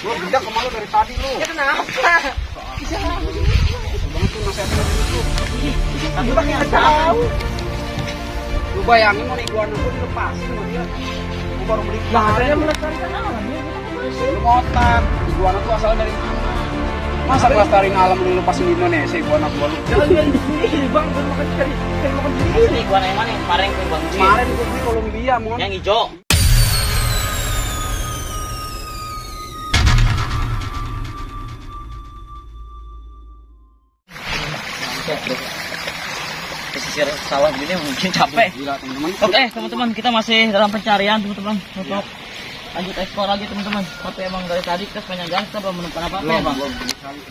Lu beda kemalu dari tadi lu. Ya kenapa? Bisa Bang tuh nasihatnya gitu. Tapi Bang nggak tahu. Lu bayangin mau iguana gua dilepasin sama dia. Gua baru beli Lah kemarin. dia melestarikan alam. Lu ngotak. Iguana tuh asalnya dari mana? Masa melestarikan alam lu lepasin di Indonesia iguana gua lu. Jangan lihat di sini Bang, baru makan cari makan sendiri. Ini iguana yang mana yang kemarin gue Bang? Kemarin gua beli Kolombia, mon. Yang hijau. Pesisir sawah gini mungkin capek. Gila, teman-teman. Oke teman-teman, kita masih dalam pencarian teman-teman untuk lanjut ekspor lagi teman-teman. Tapi emang dari tadi kita sepanjang jalan kita belum menemukan apa-apa ya Bang. Belum sekali.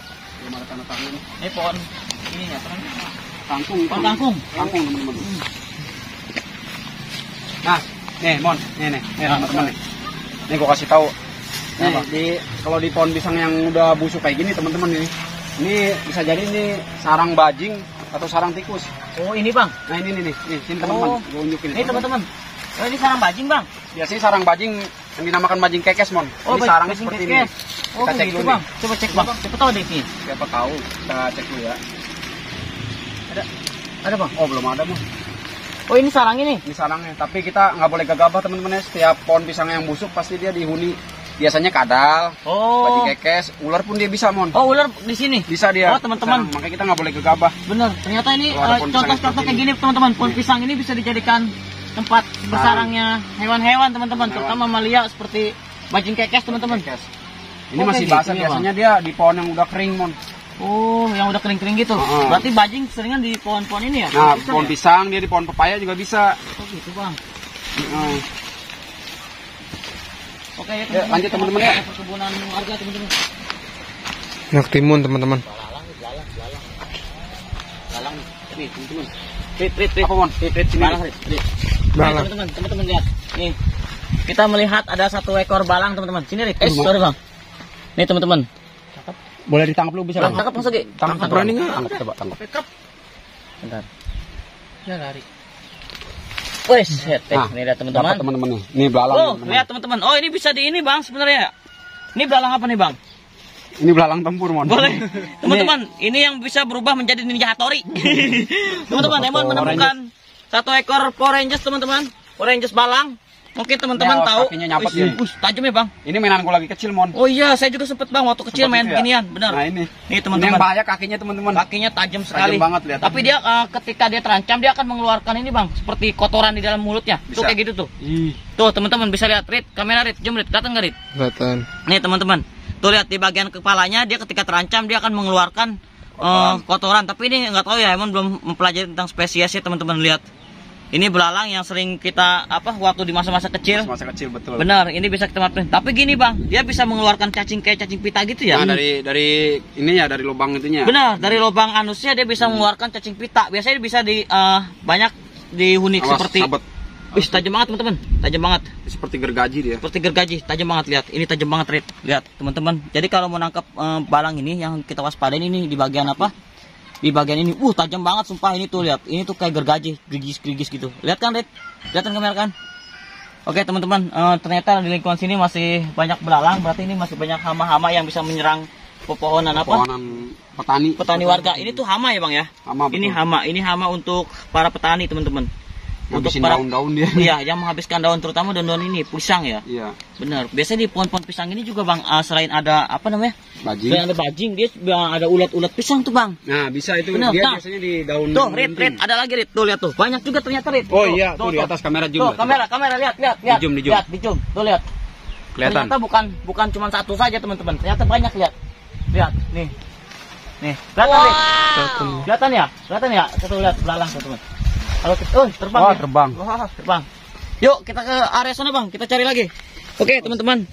Belum ada tanda-tanda ini. Ini pohon ini ya teman. Kangkung. Pohon kangkung. Kangkung, teman-teman. Nah, nih, Mon. Nih teman-teman nih. Nih gua kasih tahu. Nih, kalau di pohon pisang yang udah busuk kayak gini, teman-teman nih. Ini bisa jadi ini sarang bajing atau sarang tikus. Oh ini Bang. Nah, ini nih, sini teman-teman. Oh. Gua unjukin Ini teman-teman. Oh ini sarang bajing Bang. Biasanya sarang bajing yang dinamakan bajing kekes, Mon. Oh Ini sarangnya bajing seperti kekes. ini. Oh Kita cek gitu dulu Bang. nih. Coba cek Bang. Siapa tahu deh ini. Siapa tahu. Kita cek dulu ya. Ada Bang. Oh, belum ada, Mon. Oh ini sarang ini. Ini sarangnya, tapi kita nggak boleh gegabah, teman-teman ya. Setiap pohon pisang yang busuk pasti dia dihuni. Biasanya kadal, Oh. bajing kekes, ular pun dia bisa, Mon. Oh ular di sini. Bisa dia. Oh teman-teman. Makanya kita nggak boleh gegabah. Bener. Ternyata ini Kalau ada pohon pisang contoh-contoh seperti kayak gini teman-teman. Pohon pisang ini bisa dijadikan tempat bersarangnya hewan-hewan teman-teman. Terutama mamalia seperti bajing kekes teman-teman. Kekes. Ini Oh, masih kayak basah, gitu ya, biasanya dia di pohon yang udah kering, Mon. Oh yang udah kering-kering gitu. Berarti bajing seringan di pohon-pohon ini ya? Nah, Pisang pohon ya? pisang, dia di pohon pepaya juga bisa. Oh gitu Bang. Oke ya Ya, lanjut, teman-teman, ya. Perkebunan warga teman-teman. Nak timun teman-teman. Lalang. Nih, teman-teman. Rit. Apa, Mon? Rit, sini. Balang, Rit. Balang. Teman-teman lihat. Nih. Kita melihat ada satu ekor balang teman-teman. Sini Rit. Sorry Bang. Nih teman-teman. Boleh ditangkap lu bisa, Bang? Tangkap Mas Ogi. Tangkap, berani nggak? Tangkap, coba tangkap. Bentar. Ya lari. Wes, Nah, ini lihat teman-teman. dapat, teman-teman nih. Nih belalang. Oh, teman-teman. lihat teman-teman. Oh, ini bisa di ini Bang sebenarnya. Ini belalang apa nih Bang? Ini belalang tempur, Mon. Boleh. Teman-teman, ini yang bisa berubah menjadi Ninja Hattori. Teman-teman, Emon menemukan satu ekor Power Rangers teman-teman. Power Rangers balang. Mungkin teman-teman Nah, tahu. kakinya nyapet Wih, dia. tajam ya Bang. Ini mainan gua lagi kecil, Mon. Oh iya, saya juga sempet Bang waktu kecil Seperti main itu ya? beginian, benar. Nah, ini. Nih Ini yang teman-teman. bahaya kakinya, teman-teman. Kakinya tajam sekali. banget, lihat. Tapi dia ketika dia terancam dia akan mengeluarkan ini Bang, seperti kotoran di dalam mulutnya. Tuh Bisa. kayak gitu tuh. Ih, Tuh teman-teman bisa lihat Rit, kamera Rit, zoom Rit, kelihatan nggak Rit? Kelihatan. Nih teman-teman, tuh lihat di bagian kepalanya dia ketika terancam dia akan mengeluarkan kotoran. Tapi ini nggak tahu ya, Emon belum mempelajari tentang spesiesnya teman-teman lihat. Ini belalang yang sering kita waktu di masa-masa kecil. masa kecil betul. Benar, ini bisa kita manfaatin. Tapi gini Bang, dia bisa mengeluarkan cacing kayak cacing pita gitu ya. Nah, dari ini ya, dari lubang itunya. Benar, dari lubang anusnya dia bisa mengeluarkan cacing pita. Biasanya bisa di banyak dihuni Awas, seperti. sabet. Wih, tajam banget teman-teman, tajam banget. Seperti gergaji dia. Seperti gergaji, tajam banget lihat. Ini tajam banget Rit. Lihat teman-teman. Jadi kalau mau nangkap balang ini yang kita waspadain ini di bagian apa? Di bagian ini, tajam banget sumpah ini tuh lihat. Ini tuh kayak gergaji, gerigis gitu. Lihat kan Rit? Lihat kan kamera kan? Oke teman-teman, ternyata di lingkungan sini masih banyak belalang. Berarti ini masih banyak hama-hama yang bisa menyerang pepohonan apa? Pepohonan petani Warga. Ini tuh hama ya Bang ya? Hama, betul. Ini hama untuk para petani teman-teman. Ngabisin daun-daun dia. Iya, yang menghabiskan daun terutama daun-daun ini pisang ya. Iya. Benar. Biasanya di pohon-pohon pisang ini juga Bang, selain ada apa namanya? Bajing. Selain ada bajing, dia ada ulat-ulat pisang tuh Bang. Nah, bisa itu. Bener, Dia nah. biasanya di daun. Tuh, Rit, ada lagi Rit. Tuh lihat tuh. Banyak juga ternyata Rit. Oh iya, tuh di atas kamera zoom. Tuh, kamera lihat. Di zoom. Lihat, di zoom. Tuh lihat. Kelihatan. Ternyata bukan cuma satu saja teman-teman. Ternyata banyak lihat. Lihat, nih. Nih, kelihatan Rit. Kelihatan ya? Satu lihat belalang teman-teman. Kalau terbang. Wah, ya. terbang. Wah, terbang. Yuk kita ke area sana Bang, kita cari lagi. Oke teman-teman,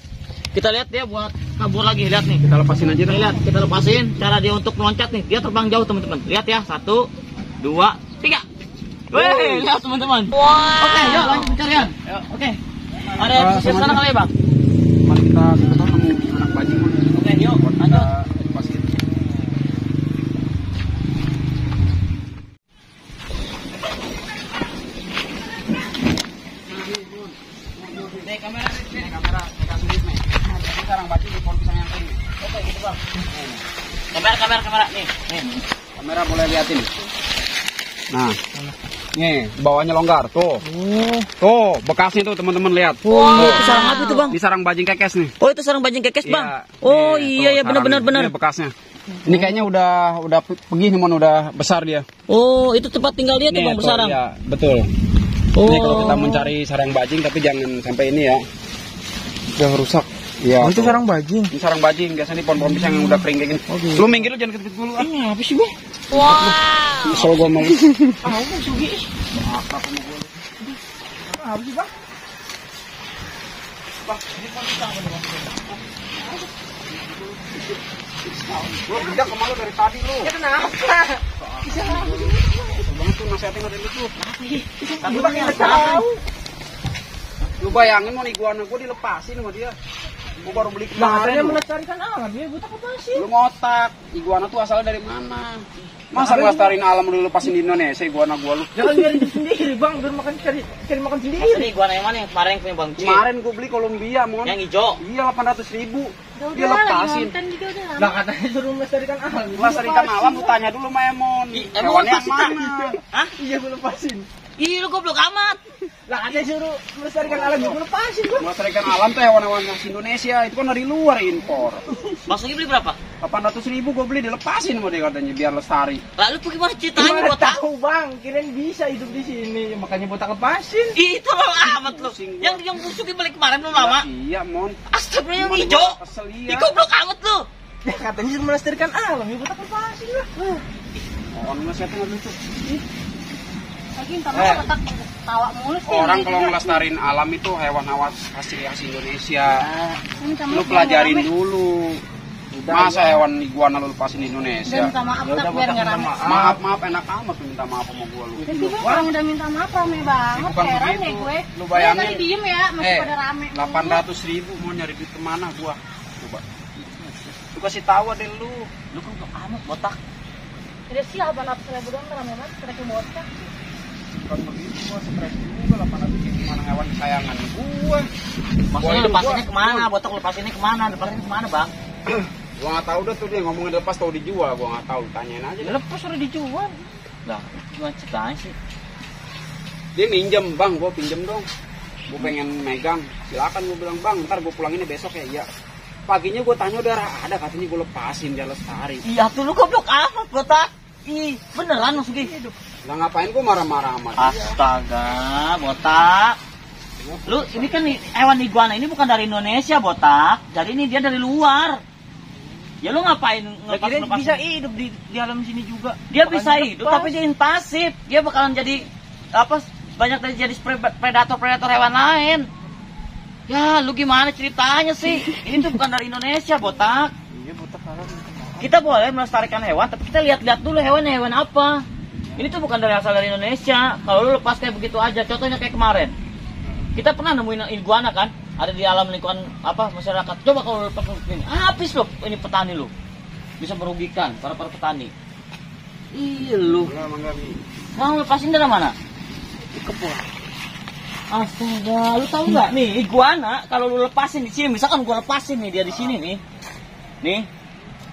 kita lihat dia buat kabur lagi. Lihat nih. Kita lepasin aja. Lihat, kita lepasin. Cara dia untuk meloncat nih, dia terbang jauh teman-teman. Lihat ya, 1, 2, 3. Wih, lihat teman-teman. Oke, yuk lanjut pencarian. Oke. Ada di sana kali ya Bang. Mari kita ketemu anak bajing. Oke, yuk lanjut. Lepasin. Kamera, pegang sendiri nih. sarang bajing di pohon pisang yang kering. Oke, gitu bang. Kamera nih. Kamera boleh liatin. Nah, nih bawahnya longgar tuh. Tuh bekasnya tuh teman-teman lihat. Wow, itu sarang apa itu bang? Di sarang bajing kekes nih. Oh itu sarang bajing kekes bang. Iya, Oh nih, iya tuh, ya benar. Ini bekasnya. Ini kayaknya udah pergi nih mon, udah besar dia. Oh itu tempat tinggal dia tuh Nih, bang bersarang. Iya, betul. Oh. Ini kalau kita mencari sarang bajing tapi jangan sampai ini ya. Yang rusak. Iya. Oh, itu tuh. sarang bajing. Ini sarang bajing, biasanya di pohon-pohon pisang yang udah kering kayak gini. Lu minggir lu jangan deket-deket dulu ah. Ini apa sih, Bang? Nyesel gua mau. Ah, Bang, sugi. Apa sih, Bang? Lu kerja kemana dari tadi lu? Ya kenapa? Bang tuh nasihatin dari lu tuh. Tapi Bang nggak tahu. Lu bayangin mau iguana gua dilepasin sama dia. Gua baru beli Nah, katanya kemarin. melestarikan alam, dia buta apa sih? Lu ngotak. Iguana tuh asalnya dari mana? Masa ngelestarin alam lu lepasin di Indonesia iguana gua lu? Jangan biarin hidup sendiri, Bang. Biar makan cari makan sendiri. Ini iguana yang mana yang kemarin yang punya bang Ci? Kemarin gua beli Columbia, mon. Yang hijau. Iya 800.000. Dia lepasin. Lah katanya suruh melestarikan alam. Melestarikan alam lu tanya dulu sama Emon. Emon Hewannya yang lepasin tak? mana? Hah? Iya, gue lepasin. Ih lu goblok amat. Lah katanya suruh melestarikan alam, gue lepasin, Bang. Melestarikan alam tuh hewan-hewan khas Indonesia. Itu kan dari luar impor. Maksudnya beli berapa? 800.000 gua beli dilepasin sama dia katanya biar lestari. Lalu bagaimana ceritanya Gimana buat tahu? tahu, Bang? Kirain bisa hidup di sini, makanya buat lepasin. Itu lo amat lo. Pusing gua. Yang busuk balik kemarin belum lama. Iya, Mon. Astagfirullah yang Gimana hijau. gua kesel, iya. Ih goblok amat lo. Ya katanya suruh melestarikan alam, ya buat lepasin lah. Oh, nasihatnya nggak lucu. Lagi minta maaf otak tawa mulu sih. Orang kalau ngelestarin alam itu hewan-hewan khas Indonesia. Minta Lu maaf, pelajarin biar nggak dulu. Masa hewan iguana lu lepasin di rame. Dan Indonesia? minta maaf tak biar nggak rame. Maaf, enak amat lu minta maaf sama gua lu. Tapi gue orang udah minta maaf rame banget, Bukan heran begitu. deh gue. Lu bayangin. Gue tadi diem ya, masih pada rame. 800.000 mau nyari duit kemana gua? Coba. Lu kasih tahu deh lu. Lu goblok amat botak. Tidak sih 800.000 doang rame banget, mereka bocah. Bukan begitu gua stres juga 800.000 mana hewan kesayangan gua. Maksudnya Gua lepasinnya gua- kemana? Botak lepasinnya kemana? Lepasinnya kemana bang? Gua nggak tahu dah tuh dia ngomongin lepas tahu dijual, gua nggak tahu, tanyain aja. Ya lepas udah dijual. Lah gimana ceritanya sih? Dia minjem, Bang, gua pinjem dong. Gua pengen megang, silakan gua bilang, "Bang, ntar gua pulanginnya besok ya." Iya. Paginya gua tanya udah ada, katanya gua lepasin dia lestari. Iya tuh lu goblok amat botak. Ih beneran Mas Sugi. Lah ngapain gua marah-marah sama dia? Astaga botak. Lu ini kan hewan iguana ini bukan dari Indonesia botak. Jadi ini dia dari luar. Ya lu ngapain Kirain ngelepas bisa hidup di alam sini juga. Dia Makanya bisa hidup lepas. tapi dia invasif. Dia bakalan jadi apa banyak jadi predator hewan lain. Ya lu gimana ceritanya sih? Ini tuh bukan dari Indonesia botak. Iya, botak alam. Kita boleh melestarikan hewan tapi kita lihat-lihat dulu hewan apa. Ini tuh bukan dari asal dari Indonesia. Kalau lu lepas kayak begitu aja, contohnya kayak kemarin. Kita pernah nemuin iguana kan? Ada di alam lingkungan apa masyarakat. Coba kalau lu lepas ini, habis loh ini petani lu. Bisa merugikan para petani. Iya lu. Lah mangga nih. Mau lepasin dari mana? Di kebun. Astaga, lu tahu nggak nih iguana kalau lu lepasin di sini, misalkan gua lepasin nih dia di sini nih,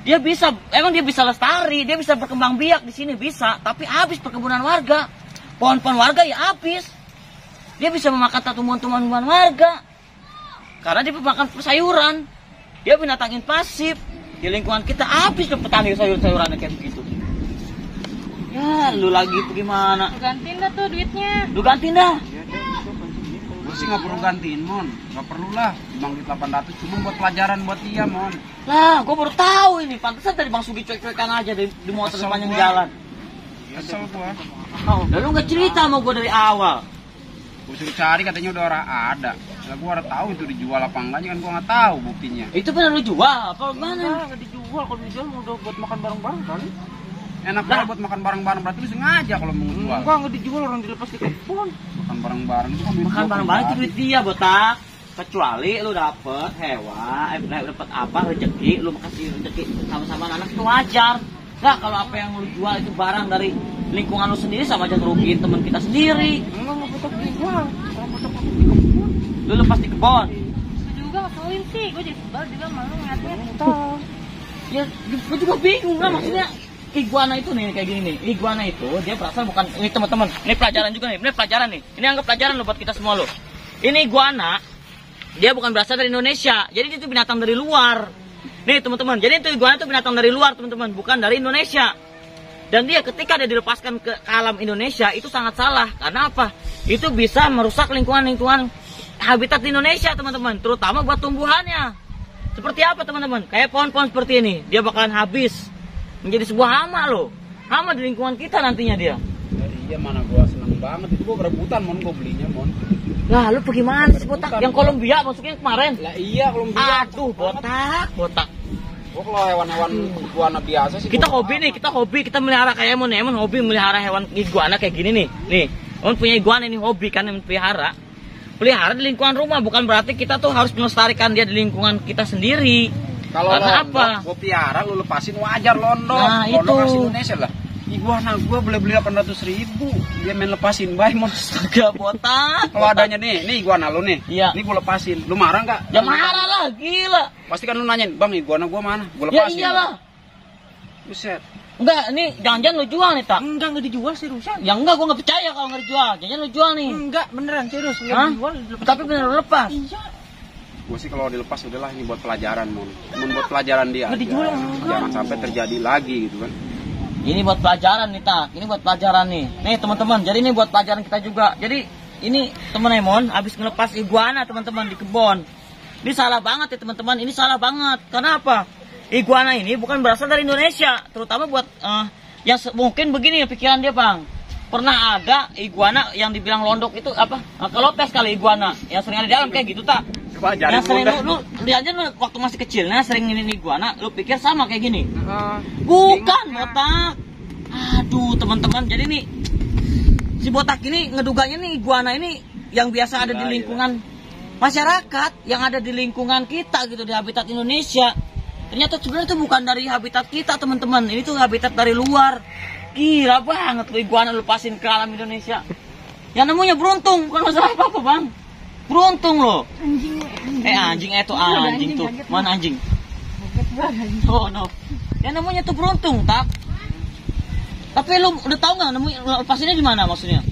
dia bisa, emang dia bisa lestari, dia bisa berkembang biak di sini bisa, tapi habis perkebunan warga, pohon-pohon warga ya habis, dia bisa memakan tumbuhan-tumbuhan warga, karena dia makan sayuran, dia binatang invasif di lingkungan kita habis tuh petani sayur-sayurannya kayak begitu. Ya, lu lagi gimana? Gantiin dah tuh duitnya. Lu gantiin dah. Gua sih nggak perlu gantiin, Mon. Nggak perlu lah. Bang duit 800 cuma buat pelajaran buat dia, Mon. Lah, gue baru tahu ini. Pantesan tadi Bang Sugi cuek-cuekan aja di motor sepanjang jalan. Kesel gua. Lalu nggak cerita sama gue dari awal. Gua suruh cari katanya udah ada. Lah gua harus tahu itu dijual apa enggaknya kan gua nggak tahu buktinya. Itu benar lu jual apa gimana? Nggak dijual, kalau dijual mau udah buat makan bareng-bareng kali. Enak banget buat makan bareng-bareng, berarti lu sengaja kalau mau jual. Enggak dijual, orang dilepas di kebun. Makan bareng-bareng itu kan duit Makan gua bareng-bareng itu pribadi. duit dia, botak. Kecuali lu dapet hewan, dapet apa rezeki, lu kasih rezeki sama-sama anak itu wajar. Nah, kalau apa yang lu jual itu barang dari lingkungan lu sendiri sama aja ngerugiin teman kita sendiri. Enggak botak dijual. Orang botak di kebun. Lu lepas di kebon. Itu juga ngeselin sih, gue jadi sebel juga malu ngeliatnya. Ya, gue juga bingung lah maksudnya. Iguana itu nih kayak gini nih. Iguana itu dia berasal bukan ini teman-teman. Ini pelajaran juga nih. Ini pelajaran nih. Ini anggap pelajaran loh buat kita semua loh. Ini iguana dia bukan berasal dari Indonesia. Jadi itu binatang dari luar. Nih teman-teman. Jadi itu iguana itu binatang dari luar teman-teman, bukan dari Indonesia. Dan dia ketika dia dilepaskan ke alam Indonesia itu sangat salah. Karena apa? Itu bisa merusak lingkungan habitat di Indonesia teman-teman, terutama buat tumbuhannya. Seperti apa teman-teman? Kayak pohon-pohon seperti ini, dia bakalan habis. Menjadi sebuah hama loh. Hama di lingkungan kita nantinya dia. Iya mana gua seneng banget itu gua berebutan mon gua belinya mon. Lah lu bagaimana sih botak? Yang Kolombia masuknya kemarin. Lah iya Kolombia. Aduh botak. Gua kalau hewan-hewan iguana biasa sih. Kita hobi nih, kita melihara kayak Emon hobi melihara hewan iguana kayak gini nih. Nih, Emon punya iguana ini hobi kan yang pelihara. Pelihara di lingkungan rumah bukan berarti kita tuh harus melestarikan dia di lingkungan kita sendiri. Kalau apa? Gua piara lu lepasin wajar londok. Nah, londok itu. asli Indonesia lah. Iguana gua beli 800.000. Dia main lepasin bae mon. Astaga botak. Kalau adanya nih iguana lu nih. Iya. Ini gua lepasin. Lu marah enggak? Ya marah lah, gila. Pasti kan lu nanyain, "Bang, iguana gua mana?" Gua Ya lepasin. iyalah. Buset. Enggak, ini jangan-jangan lu jual nih, Tak. Enggak dijual seriusan. Ya enggak, gua enggak percaya kalau enggak dijual. Jangan lu jual nih. Enggak, beneran serius. Hah? Enggak dijual. Tapi bener lu lepas. Iya. Gue sih kalau dilepas udahlah ini buat pelajaran mon. Buat pelajaran dia. Nggak dijual, aja. Jangan sampai terjadi lagi gitu kan. Ini buat pelajaran nih, Tak. Ini buat pelajaran nih. Nih, teman-teman. Jadi ini buat pelajaran kita juga. Jadi ini temen Emon habis ngelepas iguana, teman-teman, di kebun. Ini salah banget ya, teman-teman. Ini salah banget. Karena apa? Iguana ini bukan berasal dari Indonesia, terutama buat yang mungkin begini ya pikiran dia, Bang. Pernah ada iguana yang dibilang londok itu apa? Kelopes kali iguana yang sering ada di dalam kayak gitu, Tak. Coba ajarin Yang sering gua, lu lihat aja lu waktu masih kecil, nah sering ini iguana, lu pikir sama kayak gini. Bukan botak. Aduh, teman-teman. Jadi nih si botak ini ngeduganya nih iguana ini yang biasa ada di lingkungan masyarakat, yang ada di lingkungan kita gitu, di habitat Indonesia. Ternyata sebenarnya itu bukan dari habitat kita, teman-teman. Ini tuh habitat dari luar. Gila banget lu iguana lepasin ke alam Indonesia. Yang namanya beruntung, bukan masalah apa-apa, Bang. Beruntung loh. Anjing itu anjing tuh. Mana anjing? Oh no. Yang namanya tuh beruntung, Tak. Tapi lu udah tahu nggak namanya lepasinnya di mana maksudnya?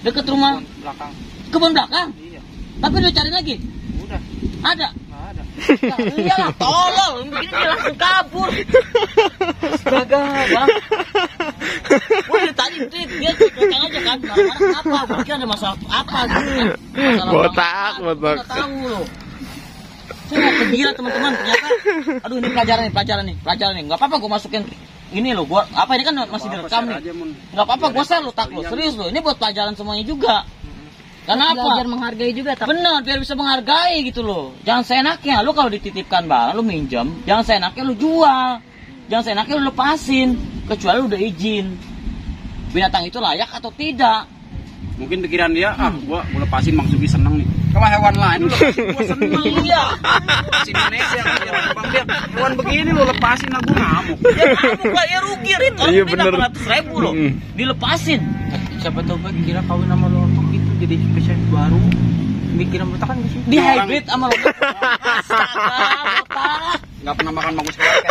Dekat rumah. Belakang. Kebun belakang? Iya. Tapi lu cari lagi? Udah. Ada? Nggak ada. Ya, iyalah, tolol. Begini dia langsung kabur. Astaga, Bang. Wah, dari tadi dia cocokkan aja kan. Marah-marah kenapa? Gue kira ada masalah apa gitu kan. Masalah Botak. Nggak tahu loh. Saya gila teman-teman. Ternyata, aduh ini pelajaran nih. Nggak apa-apa gue masukin ini loh. Gua apa ini kan masih direkam nih. Nggak apa-apa gue share lo, Tak lo. Serius lo. Ini buat pelajaran semuanya juga. Karena apa? Belajar menghargai juga, Tak. Benar, biar bisa menghargai gitu loh. Jangan seenaknya. Lu kalau dititipkan barang, lu minjem. Jangan seenaknya lu jual. Jangan seenaknya lu lepasin. Kecuali lu udah izin. Binatang itu layak atau tidak. Mungkin pikiran dia, gua lepasin Bang Sugi seneng nih. Kalau hewan lain lu lepasin gua seneng. Iya. Si Indonesia Bang Biar. Hewan begini lu lepasin aku ngamuk. Ya kamu gak ya rugi, Rit. Orang Iya, beli bener. 800.000 loh. Dilepasin. Siapa tahu Bang kira kawin sama lontok itu jadi spesies baru. Mikirin botak kan gitu. Di hybrid sama lo. Astaga, botak. Enggak pernah makan bagus banget.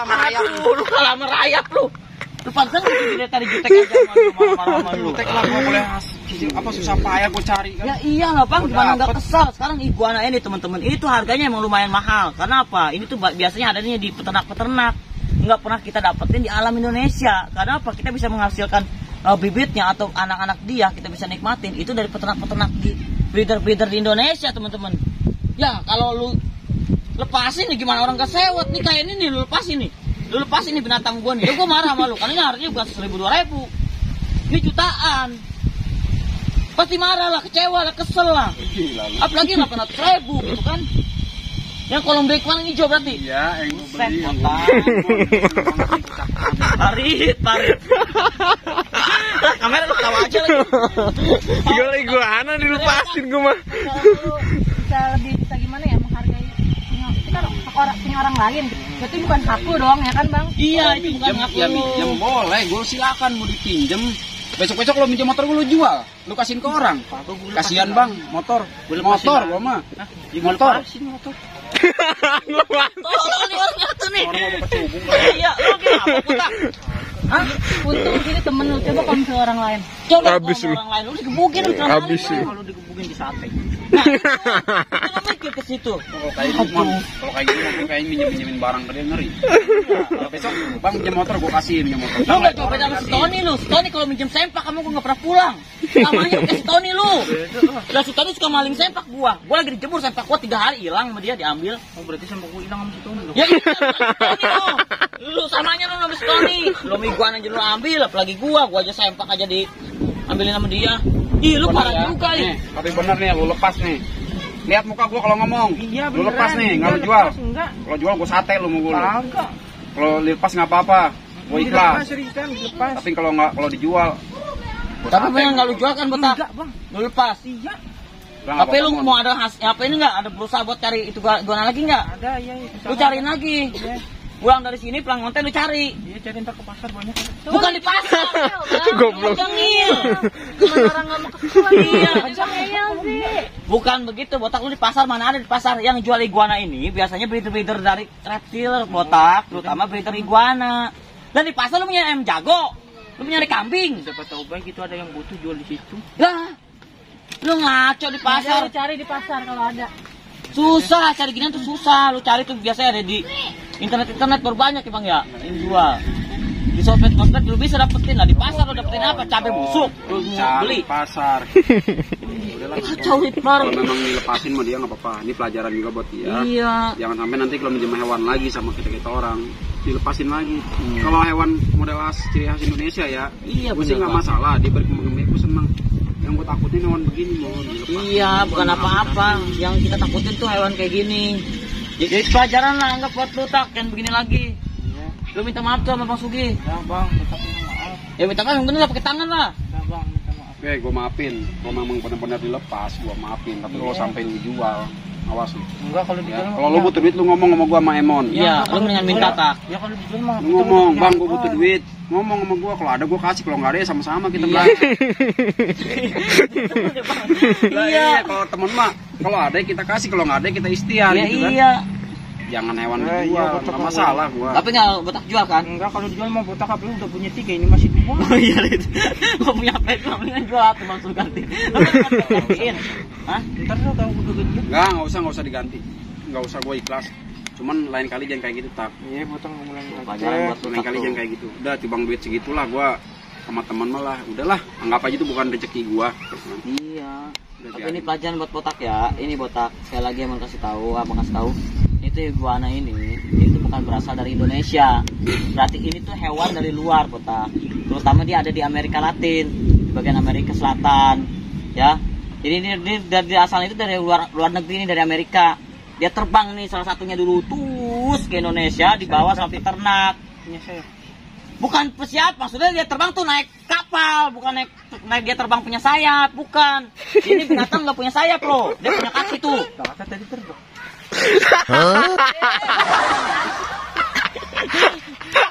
Iya, lu kalah merayap lu. Lu pantesan gitu dari tadi jutek aja sama lu. Tek lah gua boleh apa susah payah gua cari kan. Ya iyalah Bang, Gua gimana nggak dapet. kesal. Sekarang iguana ini teman-teman, ini tuh harganya emang lumayan mahal. Karena apa? Ini tuh biasanya adanya di peternak-peternak. Nggak pernah kita dapetin di alam Indonesia. Karena apa? Kita bisa menghasilkan bibitnya atau anak-anak dia, kita bisa nikmatin. Itu dari peternak-peternak di breeder-breeder di Indonesia teman-teman. Ya kalau lu lepasin nih gimana orang kesewot nih kayak ini nih lu lepasin nih. Lu lepasin nih binatang gua nih. Ya gua marah sama lu karena ini harganya bukan 1.000-2.000. Ini jutaan. Pasti marah lah, kecewa lah, kesel lah. Apalagi 800.000 gitu kan. Yang kolom back mana hijau berarti? Iya, yang gua Set, beli. botak. Parit. Lah, kamera lu tawa aja lagi. Gue iguana dilepasin gue mah. Kalau lu bisa lebih bisa gimana ya menghargai punya orang lain. Berarti bukan hak lu dong, ya kan, Bang? Iya, itu bukan hak Ya lu. minjem boleh, gua silakan mau dipinjem. Besok-besok lo minjem motor gue lu jual, lu kasihin ke orang. Kasihan bang, motor, gua mah. Motor. Tolong nih orang itu nih. Orang mau kecubung. Iya, lu kenapa putak? Hah? Untung gini temen lu, coba kalau misalnya orang lain. Coba Habis kalau lu. orang lain lu digebukin lu Habis lu. kalau digebukin di sate. Nah, itu lu mikir ke situ. Kalau kayak gitu, kalau kayak gitu gue kayak minjemin barang ke dia ngeri. Kalau besok bang minjem motor gue kasih minjem motor. Lu nggak coba sama si Tony lu. Si Tony kalau minjem sempak kamu gua nggak pernah pulang. Namanya ke si Tony lu. Lah si Tony suka maling sempak gua. Gua lagi dijemur sempak gua 3 hari hilang sama dia diambil. Oh berarti sempak gua hilang sama si Tony dong. Ya itu Tony lu. Lu samanya lu sama si Tony. Lu iguana aja lu ambil, apalagi gua aja sempak aja diambilin sama dia. Ih lu parah juga nih. Tapi bener nih, lu lepas nih. Lihat muka gua kalau ngomong. Iya Lu beneran. lepas nih, nggak lu Iya, jual. lepas, enggak. Kalau jual gua sate lu mau gua. Kagak. Kalau lepas nggak apa-apa, gua ikhlas. Seriusan dilepas. Tapi kalau dijual, gua Tapi sate. bener nggak lu jual kan botak? Enggak bang. Lu lepas. Iya. Bang, Tapi apa-apa, lu Mon. mau ada apa ini nggak? Ada berusaha buat cari itu iguana lagi nggak? Ada ya. Lu cariin lagi. Iya. Pulang dari sini pulang konten lu cari. Dia cari ntar ke pasar banyak. Bukan di pasar. Goblok. Jangan ngil. Gimana orang nggak mau ke sekolah? Iya. Aja ngeyel sih. Bukan begitu, botak lu di pasar mana ada di pasar yang jual iguana ini biasanya breeder-breeder dari reptil botak, terutama breeder iguana. Dan di pasar lu punya ayam jago, lu punya kambing. Siapa tahu baik itu ada yang butuh jual di situ. Lah, lu ngaco di Pasar pasar. cari di pasar kalau ada. Susah cari ginian tuh susah. Lu cari tuh biasanya ada di internet baru banyak ya bang ya yang jual. Di sosmed lu bisa dapetin lah, di pasar lu dapetin apa? Cabai busuk, lu mau Cari beli. pasar. Udahlah. Kacau nih baru. Kalau memang dilepasin sama dia nggak apa-apa. Ini pelajaran juga buat dia. Iya. Jangan sampai nanti kalau minjem hewan lagi sama kita orang dilepasin lagi. Kalau hewan model ciri khas Indonesia ya, Iya, gue sih bener, nggak Bang. masalah. Dia berkembang biak, gue senang. Yang gue takutin hewan begini mau dilepas. Iya, bukan apa-apa. Yang kita takutin tuh hewan kayak gini. Jadi pelajaran lah, anggap buat lu tak, kan begini lagi. Iya. Lu minta maaf tuh sama Bang Sugi. Ya bang, minta maaf. Ya minta maaf, yang bener lah pakai tangan lah. Ya bang, minta maaf. Oke, gue maafin. Kalau memang benar-benar dilepas, gue maafin. Tapi kalau sampai dijual, awas lu. Enggak kalau Ya, dijual. kalau lu butuh duit, lu ngomong sama gue sama Emon. Iya, lu mendingan minta tak. Ya kalau dijual mah. Lu ngomong, bang, gue butuh duit. Ngomong sama gue, kalau ada gue kasih, kalau nggak ada ya sama-sama kita beli. Iya, kalau temen mah, kalau ada kita kasih, kalau nggak ada kita istiar Ya gitu kan. iya. Jangan hewan Iya, dijual, iya, nggak betul. masalah gue. Tapi nggak botak jual kan? Enggak kalau dijual mah botak apa udah punya 3 ini masih 2. Oh iya itu. Gua punya pet, mendingan jual tuh Bang Sugi ganti. Lu kan gantiin. Hah? Ntar lo tahu udah gede. Nggak usah diganti. Nggak usah, gue ikhlas. Cuman lain kali jangan kayak gitu, tak. Iya, botak mulai Pelajaran buat Lain botak kali tuh. jangan kayak gitu. Udah tibang duit segitulah, gue sama teman malah. Udahlah, anggap aja itu bukan rezeki gue. Iya. Udah Tapi biarin. ini pelajaran buat botak ya. Ini botak. Sekali lagi Abang kasih tahu, Abang kasih tahu. Itu iguana ini itu bukan berasal dari Indonesia. Berarti ini tuh hewan dari luar botak. Terutama dia ada di Amerika Latin, di bagian Amerika Selatan, ya. Jadi ini dari asalnya itu dari luar negeri ini, dari Amerika. Dia terbang nih salah satunya dulu terus ke Indonesia dibawa sampai ternak. punya saya. Bukan pesiap, maksudnya dia terbang tuh naik kapal, bukan naik dia terbang punya sayap, bukan. Ini binatang nggak punya sayap loh, dia punya kaki tuh. Kakak tadi terbang.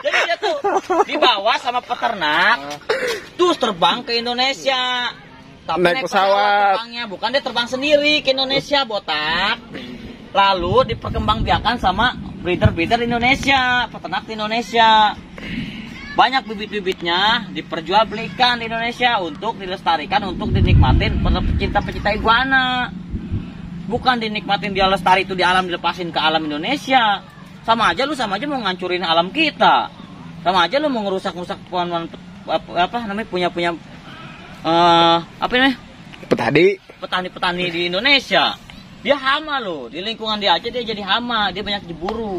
Jadi dia tuh dibawa sama peternak, terus terbang ke Indonesia. Tapi Naik pesawat. terbangnya, bukan dia terbang sendiri ke Indonesia, botak. Lalu diperkembangbiakan sama breeder-breeder Indonesia, peternak di Indonesia. Banyak bibit-bibitnya diperjualbelikan di Indonesia untuk dilestarikan, untuk dinikmatin pecinta-pecinta iguana. Bukan dinikmatin dia lestari itu di alam, dilepasin ke alam Indonesia. Sama aja mau ngancurin alam kita. Sama aja lu mau ngerusak-rusak apa namanya punya apa namanya? Petani-petani di Indonesia. Dia hama loh, di lingkungan dia aja dia jadi hama, dia banyak diburu.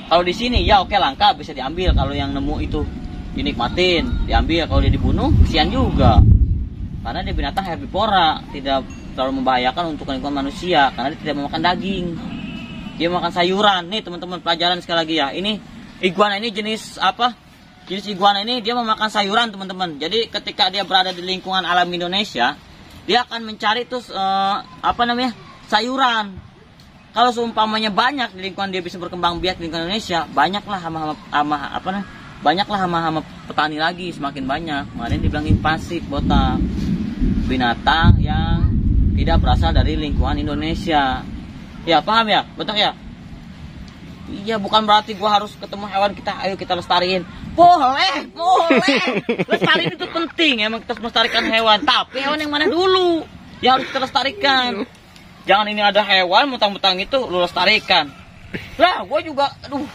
Kalau di sini ya oke langka bisa diambil, kalau yang nemu itu dinikmatin, diambil. Kalau dia dibunuh kesian juga. Karena dia binatang herbivora, tidak terlalu membahayakan untuk lingkungan manusia karena dia tidak memakan daging. Dia makan sayuran. Nih teman-teman, pelajaran sekali lagi ya. Ini iguana ini jenis apa? Jenis iguana ini dia memakan sayuran, teman-teman. Jadi ketika dia berada di lingkungan alam Indonesia, dia akan mencari tuh apa namanya? Sayuran. Kalau seumpamanya banyak di lingkungan dia bisa berkembang biak di lingkungan Indonesia, banyaklah hama apa namanya? banyaklah hama-hama petani lagi, semakin banyak. Kemarin dibilang invasif botak, binatang yang tidak berasal dari lingkungan Indonesia. Ya paham ya, betul ya? Iya, bukan berarti gua harus ketemu hewan kita, ayo kita lestariin. Boleh. Lestariin itu penting, emang kita harus melestarikan hewan. Tapi hewan yang mana dulu yang harus kita lestarikan? Jangan ini ada hewan, mentang-mentang itu lu lestarikan. Lah, gua juga, aduh.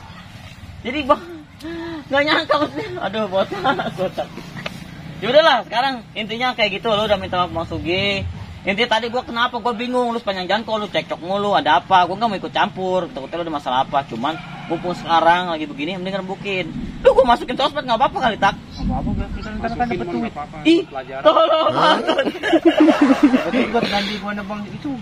Jadi gua nggak nyangka maksudnya. Aduh, botak. Yaudahlah, sekarang intinya kayak gitu. Lu udah minta maaf Bang Sugi. Intinya tadi gua kenapa gua bingung, lu sepanjang jalan kok lu cekcok mulu, ada apa? Gua nggak mau ikut campur, takutnya lu ada masalah apa. Cuman mumpung sekarang lagi begini, mending rembukin. Lu gua masukin sosmed nggak apa-apa kali, Tak? Nggak apa-apa, kita ntar kan dapat duit. Ih, tolong banget. Berarti buat ganti gua nabang itu.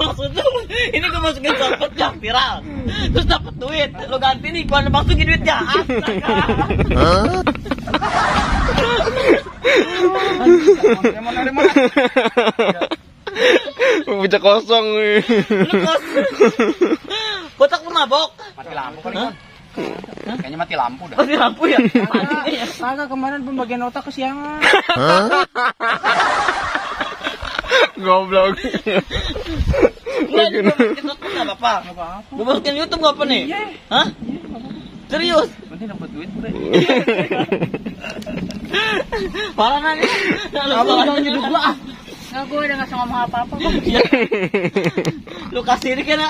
Maksud lu, ini gua masukin sosmed yang viral, terus dapat duit. Lu ganti nih, gua masukin duitnya. Bocah kosong nih. Lu kosong. Botak lu mabok. Mati lampu kali, Mon. Kayaknya mati lampu dah. Mati lampu ya? Kagak, kemarin pembagian otak kesiangan. Goblok. Enggak, ini gua masukin sosmed nggak apa-apa. Gua masukin YouTube nggak apa nih? Hah? Serius? Penting dapat duit, Bre. Parah nanya. Kamu jangan hidup gua. Nggak, gue udah nggak ngomong apa-apa kok. Lu kasih ini kena.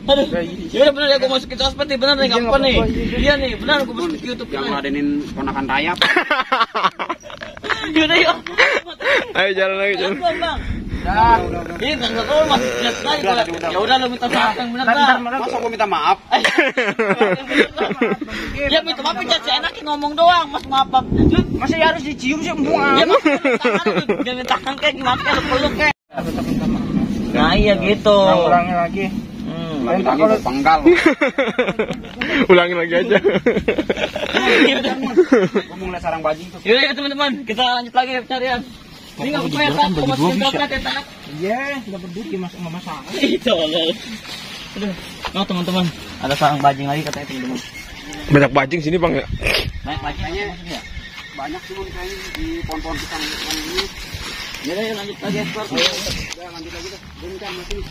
Aduh, ya bener ya, gue masukin sosmed nih, bener nih, nggak apa nih? Iya nih, bener gue masukin YouTube. Yang ngeladenin ponakan rayap. Yaudah yuk. Ayo jalan lagi, jalan. Bang. Ini nggak tahu masih lihat lagi. Ya udah lu minta maaf yang bener dah. Masa gua minta maaf? Ya minta maaf aja, enak ngomong doang, Mas maaf. Masih harus dicium sih buang. Ya mas, jangan tangan kayak gimana kayak lu peluk kayak. Nah iya gitu. Ulangi lagi. Lagi gua penggal. Ulangin lagi aja. Gua mau ngeliat sarang bajing tuh. Yaudah ya teman-teman, kita lanjut lagi pencarian. Ini nggak apa-apa ya, Tak? Kau masukin sosmed ya, Tak? Iya, dapat duit nggak masalah. Itu lah. Aduh, nah teman-teman, ada sarang bajing lagi katanya teman-teman. Banyak bajing sini, Bang ya. Banyak bajingnya maksudnya. Banyak sih Mon kayaknya di pohon-pohon pisang yang ini. Yaudah, lanjut lagi ekspor. Udah lanjut lagi dah. Gua minta masih.